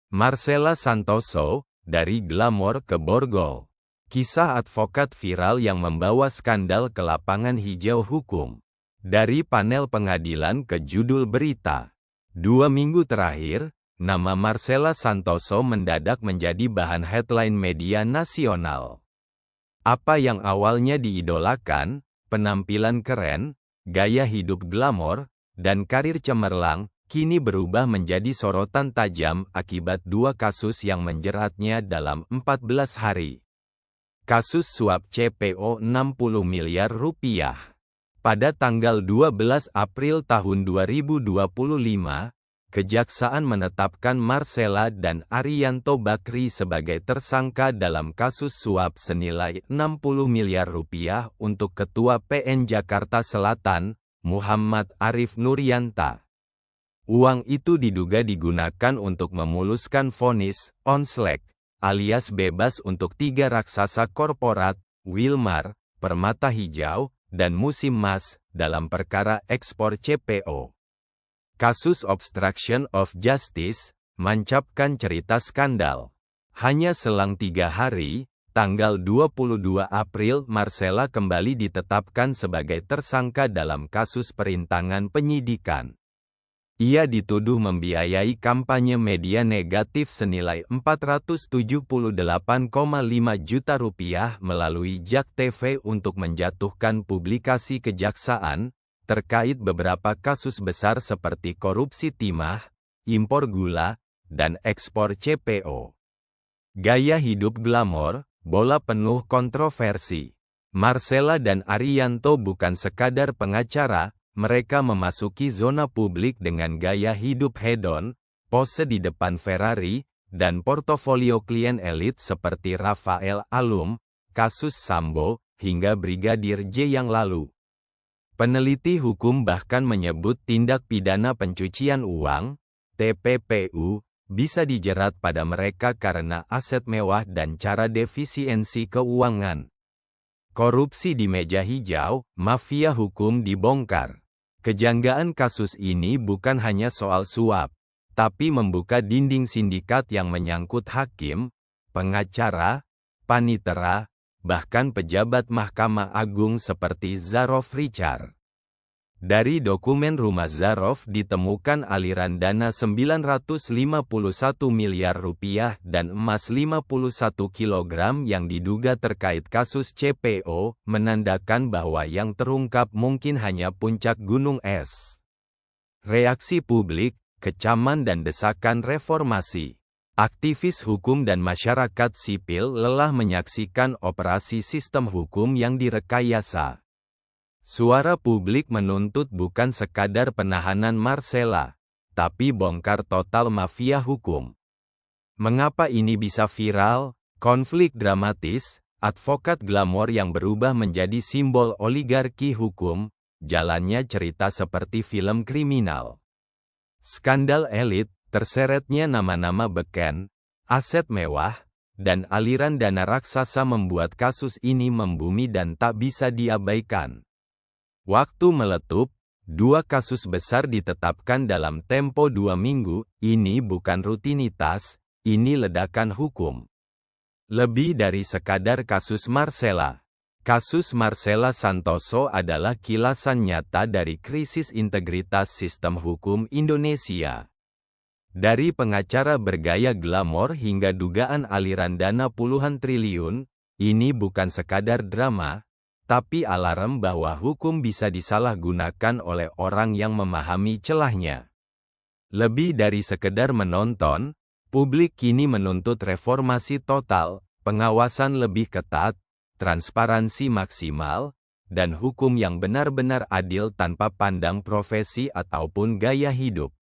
Marcella Santoso, dari glamor ke borgol. Kisah advokat viral yang membawa skandal ke lapangan hijau hukum. Dari panel pengadilan ke judul berita. 2 minggu terakhir, nama Marcella Santoso mendadak menjadi bahan headline media nasional. Apa yang awalnya diidolakan, penampilan keren, gaya hidup glamor, dan karir cemerlang, kini berubah menjadi sorotan tajam akibat 2 kasus yang menjeratnya dalam 14 hari. Kasus suap CPO 60 miliar rupiah. Pada tanggal 12 April tahun 2025, Kejaksaan menetapkan Marcella dan Ariyanto Bakri sebagai tersangka dalam kasus suap senilai 60 miliar rupiah untuk Ketua PN Jakarta Selatan, Muhammad Arif Nuryanta. Uang itu diduga digunakan untuk memuluskan vonis onsleg, alias bebas untuk 3 raksasa korporat, Wilmar, Permata Hijau, dan Musim Mas, dalam perkara ekspor CPO. Kasus obstruction of justice, mancapkan cerita skandal. Hanya selang 3 hari, tanggal 22 April Marcella kembali ditetapkan sebagai tersangka dalam kasus perintangan penyidikan. Ia dituduh membiayai kampanye media negatif senilai 478,5 juta rupiah melalui JAK TV untuk menjatuhkan publikasi kejaksaan, terkait beberapa kasus besar seperti korupsi timah, impor gula, dan ekspor CPO. Gaya hidup glamor, bola penuh kontroversi. Marcella dan Ariyanto bukan sekadar pengacara, mereka memasuki zona publik dengan gaya hidup hedon, pose di depan Ferrari, dan portofolio klien elit seperti Rafael Alum, kasus Sambo, hingga Brigadir J yang lalu. Peneliti hukum bahkan menyebut tindak pidana pencucian uang, TPPU, bisa dijerat pada mereka karena aset mewah dan cara defisiensi keuangan. Korupsi di meja hijau, mafia hukum dibongkar. Kejanggaan kasus ini bukan hanya soal suap, tapi membuka dinding sindikat yang menyangkut hakim, pengacara, panitera, bahkan pejabat Mahkamah Agung seperti Zarof Richard. Dari dokumen rumah Zarof ditemukan aliran dana 951 miliar rupiah dan emas 51 kilogram yang diduga terkait kasus CPO, menandakan bahwa yang terungkap mungkin hanya puncak gunung es. Reaksi publik, kecaman dan desakan reformasi. Aktivis hukum dan masyarakat sipil lelah menyaksikan operasi sistem hukum yang direkayasa. Suara publik menuntut bukan sekadar penahanan Marcella, tapi bongkar total mafia hukum. Mengapa ini bisa viral? Konflik dramatis, advokat glamor yang berubah menjadi simbol oligarki hukum, jalannya cerita seperti film kriminal. Skandal elit, terseretnya nama-nama beken, aset mewah, dan aliran dana raksasa membuat kasus ini membumi dan tak bisa diabaikan. Waktu meletup, 2 kasus besar ditetapkan dalam tempo 2 minggu, ini bukan rutinitas, ini ledakan hukum. Lebih dari sekadar kasus Marcella. Kasus Marcella Santoso adalah kilasan nyata dari krisis integritas sistem hukum Indonesia. Dari pengacara bergaya glamor hingga dugaan aliran dana puluhan triliun, ini bukan sekadar drama, tapi alarm bahwa hukum bisa disalahgunakan oleh orang yang memahami celahnya. Lebih dari sekedar menonton, publik kini menuntut reformasi total, pengawasan lebih ketat, transparansi maksimal, dan hukum yang benar-benar adil tanpa pandang profesi ataupun gaya hidup.